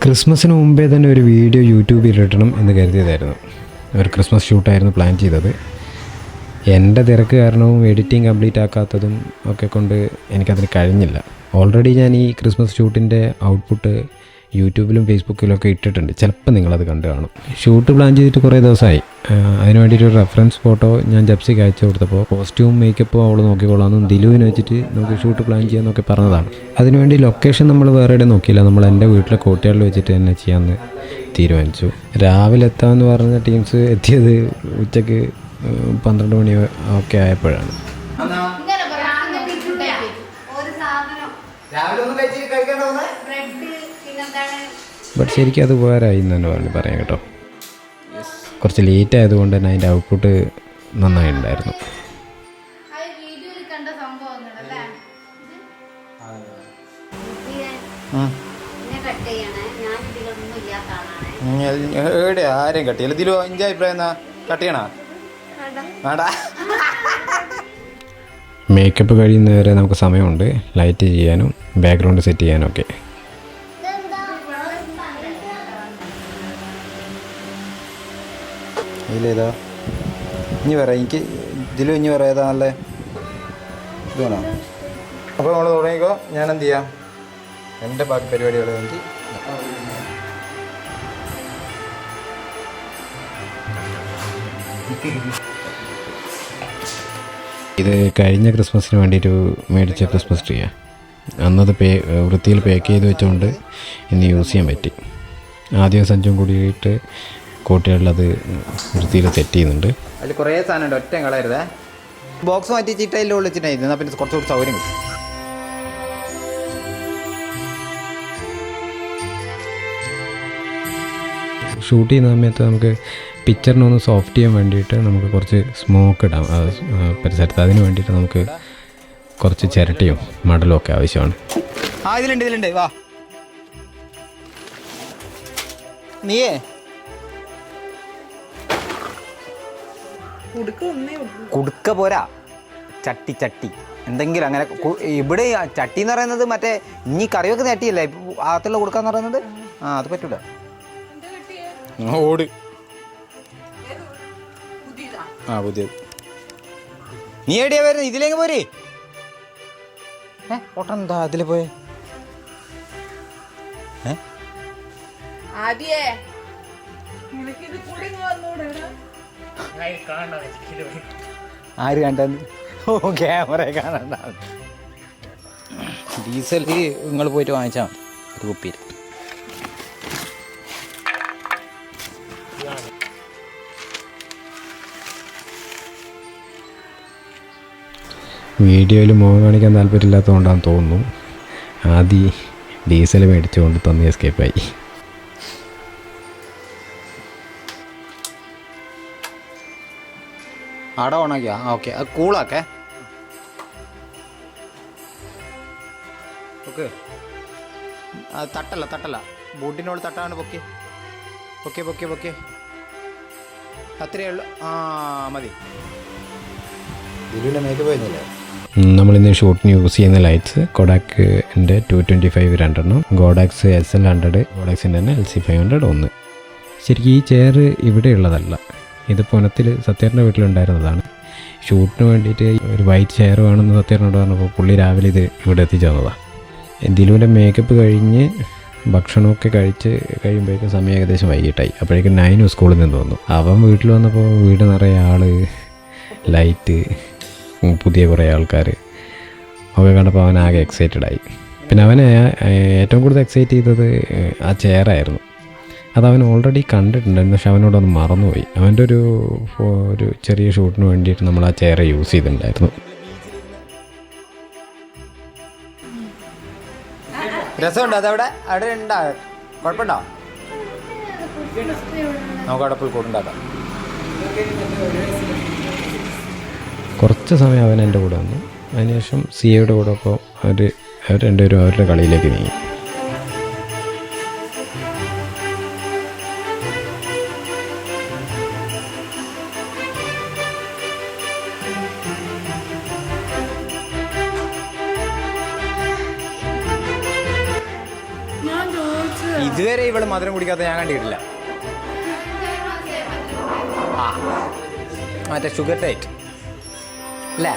ക്രിസ്മസിന് മുമ്പേ തന്നെ ഒരു വീഡിയോ യൂട്യൂബിൽ ഇടണം എന്ന് കരുതിയതായിരുന്നു. ഒരു ക്രിസ്മസ് ഷൂട്ടായിരുന്നു പ്ലാൻ ചെയ്തത്. എൻ്റെ തിരക്ക് കാരണവും എഡിറ്റിംഗ് കംപ്ലീറ്റ് ആക്കാത്തതും ഒക്കെ കൊണ്ട് എനിക്കതിന് കഴിഞ്ഞില്ല. ഓൾറെഡി ഞാൻ ഈ ക്രിസ്മസ് ഷൂട്ടിൻ്റെ ഔട്ട്പുട്ട് യൂട്യൂബിലും ഫേസ്ബുക്കിലൊക്കെ ഇട്ടിട്ടുണ്ട്. ചിലപ്പോൾ നിങ്ങളത് കണ്ടു കാണും. ഷൂട്ട് പ്ലാൻ ചെയ്തിട്ട് കുറേ ദിവസമായി. അതിന് വേണ്ടിയിട്ടൊരു റെഫറൻസ് ഫോട്ടോ ഞാൻ ജപ്സിക്ക് അയച്ചു കൊടുത്തപ്പോൾ കോസ്റ്റ്യൂം മേക്കപ്പും അവൾ നോക്കിക്കൊള്ളാമെന്നും ദിലുവിനെ വെച്ചിട്ട് നമുക്ക് ഷൂട്ട് പ്ലാൻ ചെയ്യാമെന്നൊക്കെ പറഞ്ഞതാണ്. അതിനുവേണ്ടി ലൊക്കേഷൻ നമ്മൾ വേറെ എവിടെ നോക്കിയില്ല. നമ്മൾ എൻ്റെ വീട്ടിലെ കോട്ടയാളിൽ വെച്ചിട്ട് തന്നെ ചെയ്യാമെന്ന് തീരുമാനിച്ചു. രാവിലെ എത്താമെന്ന് പറഞ്ഞ ടീംസ് എത്തിയത് ഉച്ചയ്ക്ക് 12 മണി ഒക്കെ ആയപ്പോഴാണ്. ബട്ട് ശരിക്കും അത് ഉപകാരമായി എന്ന് തന്നെ പറയാം കേട്ടോ. കുറച്ച് ലേറ്റ് ആയതുകൊണ്ട് തന്നെ അതിൻ്റെ ഔട്ട്പുട്ട് നന്നായിട്ടുണ്ടായിരുന്നു. ആരെയും കട്ടിയല്ല. ഇതിലോ എൻ്റെ അഭിപ്രായം കട്ട് ചെയ്യണ വേണ്ടാ. മേക്കപ്പ് കഴിയുന്നവരെ നമുക്ക് സമയമുണ്ട് ലൈറ്റ് ചെയ്യാനും ബാക്ക്ഗ്രൗണ്ട് സെറ്റ് ചെയ്യാനും ഒക്കെ. ഇതിലേതാ ഇനി പറയാം. എനിക്ക് ഇതിലും ഇനി പറയാം ഏതാ നല്ല ഇത് വേണോ? അപ്പോൾ നമ്മൾ തുടങ്ങിക്കോ. ഞാൻ എന്ത് ചെയ്യാം, എൻ്റെ ബാക്കി പരിപാടികൾ എനിക്ക് ഇത് കഴിഞ്ഞ ക്രിസ്മസിന് വേണ്ടിയിട്ട് മേടിച്ച ക്രിസ്മസ് ട്രീയാണ്. അന്നത് വൃത്തിയിൽ പാക്ക് ചെയ്ത് വെച്ചുകൊണ്ട് ഇന്ന് യൂസ് ചെയ്യാൻ പറ്റി. ആദ്യം സഞ്ചും കൂടിയിട്ട് കോട്ടകളിലത് വൃത്തിയിൽ സെറ്റ് ചെയ്യുന്നുണ്ട്. അതിൽ കുറേ സാധനം ഉണ്ട്, ഒറ്റ കളയരുതേ. ബോക്സ് മാറ്റി ചിട്ടയിൽ വിളിച്ചിട്ടായിരുന്നു, എന്നാൽ പിന്നെ കുറച്ചുകൂടി സൗകര്യം കിട്ടും. ഷൂട്ട് ചെയ്യുന്ന സമയത്ത് നമുക്ക് പിക്ചറിനൊന്ന് സോഫ്റ്റ് ചെയ്യാൻ വേണ്ടിയിട്ട് നമുക്ക് കുറച്ച് സ്മോക്ക് ഇടാം പരിസരത്ത്. അതിന് വേണ്ടിയിട്ട് നമുക്ക് കുറച്ച് ചിരട്ടിയും മടലും ഒക്കെ ആവശ്യമാണ്. ഇതിലുണ്ട് വാ. നീയേ കുടുക്ക പോരാ, ചട്ടി എന്തെങ്കിലും അങ്ങനെ. ഇവിടെ ചട്ടി എന്ന് പറയുന്നത് മറ്റേ ഇനി കറി വെക്കുന്ന ചട്ടിയല്ലേ അകത്തുള്ള കൊടുക്കാന്ന് പറയുന്നത്. അത് പറ്റൂല. ഓട് പുതിയത്. നീ എവിടെയാ വരുന്നത്? ഇതിലേക്ക് പോരേ. ഓട്ടെന്താ അതില് പോയെ? ആര് കണ്ടെന്ന്? ഓ, ക്യാമറ കാണണ്ട. ഡീസൽ നിങ്ങൾ പോയിട്ട് വാങ്ങിച്ചാൽ മതി ഒരു കുപ്പിയിൽ. വീഡിയോയിൽ മുഖം കാണിക്കാൻ താല്പര്യമില്ലാത്തതുകൊണ്ടാണെന്ന് തോന്നുന്നു ആദ്യം ഡീസൽ മേടിച്ചുകൊണ്ട് തന്നി എസ്കേപ്പായി. അട ഓണാക്കിയാ? ഓക്കെ, അത് കൂളാക്കേ. ഓക്കെ, അത് തട്ടല്ല ബോട്ടിനോട് തട്ടാണ്ട് പൊക്കെ അത്രയേ ഉള്ളൂ. മതി. ഇതിലുള്ള മേക്കപ്പ് കഴിഞ്ഞില്ലേ? നമ്മളിന്ന് ഷൂട്ടിന് യൂസ് ചെയ്യുന്ന ലൈറ്റ്സ് കൊഡാക്കിൻ്റെ 225 രണ്ടെണ്ണം, ഗോഡാക്സ് SL100, ഗോഡാക്സിൻ്റെ തന്നെ LC500 ഒന്ന്. ശരിക്കും ഈ ചെയർ ഇവിടെ ഉള്ളതല്ല, ഇത് പുനത്തിൽ സത്യേട്ടൻ്റെ വീട്ടിലുണ്ടായിരുന്നതാണ്. ഷൂട്ടിന് വേണ്ടിയിട്ട് ഒരു വൈറ്റ് ചെയർ വേണമെന്ന് സത്യേട്ടനോട് പറഞ്ഞപ്പോൾ പുള്ളി രാവിലെ ഇത് ഇവിടെ എത്തിച്ചു തന്നതാണ്. ദിലുവിൻ്റെ മേക്കപ്പ് കഴിഞ്ഞ് ഭക്ഷണമൊക്കെ കഴിച്ച് കഴിയുമ്പോഴേക്കും സമയം ഏകദേശം വൈകിട്ടായി. അപ്പോഴേക്കും 9 സ്കൂളിൽ നിന്ന് വന്നു. അവൻ വീട്ടിൽ വന്നപ്പോൾ വീട് നിറയെ ആള്, ലൈറ്റ്, പുതിയ കുറേ ആൾക്കാർ ഒക്കെ കണ്ടപ്പോൾ അവൻ ആകെ എക്സൈറ്റഡായി. പിന്നെ അവനെ ഏറ്റവും കൂടുതൽ എക്സൈറ്റ് ചെയ്തത് ആ ചെയറായിരുന്നു. അതവൻ ഓൾറെഡി കണ്ടിട്ടുണ്ടായിരുന്നു, പക്ഷെ അവനോടൊന്ന് മറന്നുപോയി. അവൻ്റെ ഒരു ചെറിയ ഷൂട്ടിന് വേണ്ടിയിട്ട് നമ്മൾ ആ ചെയർ യൂസ് ചെയ്തിട്ടുണ്ടായിരുന്നു. രസമുണ്ടോ? അതവിടെ ഉണ്ടാ കുഴപ്പമുണ്ടോ? നമുക്ക് അവിടെ പോയി കൂടുണ്ടാക്കാം. കുറച്ച് സമയം അവൻ എൻ്റെ കൂടെ വന്നു. അതിനുശേഷം സിയയുടെ കൂടെ അപ്പോൾ അവർ രണ്ടുപേരും അവരുടെ കളിയിലേക്ക് നീങ്ങി. ഇതുവരെ ഇവള് മധുരം കുടിക്കാത്ത ഞാൻ കണ്ടിട്ടില്ല. ആ മറ്റേ ഷുഗർ ഡയറ്റ് അല്ലേ?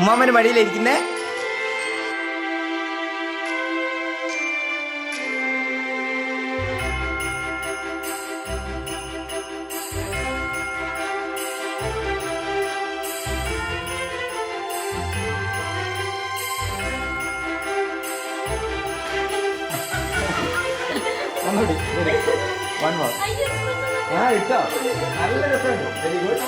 ഉമ്മാമ്മന് മടിയിലിരിക്കുന്നേ. ഇട്ടോ നല്ല രസമുണ്ട്. Very good.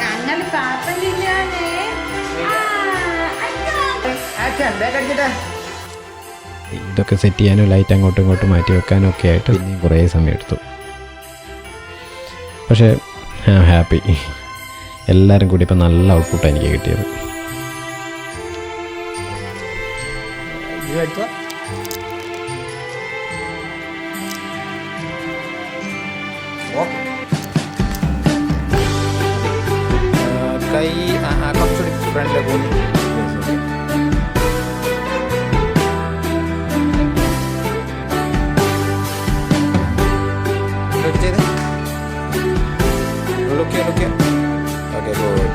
ഞങ്ങൾ പാപ്പം തിന്നാനേ. ഇതൊക്കെ സെറ്റ് ചെയ്യാനും ലൈറ്റ് അങ്ങോട്ടും ഇങ്ങോട്ടും മാറ്റി വെക്കാനും ഒക്കെ ആയിട്ട് പിന്നെയും കുറേ സമയം എടുത്തു. പക്ഷേ ഹാപ്പി. എല്ലാവരും കൂടി ഇപ്പം നല്ല ഔട്ട്പുട്ടാണ് എനിക്ക് കിട്ടിയത്. കൈ കുറച്ചുകൂടി ഫ്രണ്ടിലേക്ക് പോകുന്നു. ലുക്ക് ചെയ്ത് ലുക്ക് ഓക്കെ ഗുഡ്.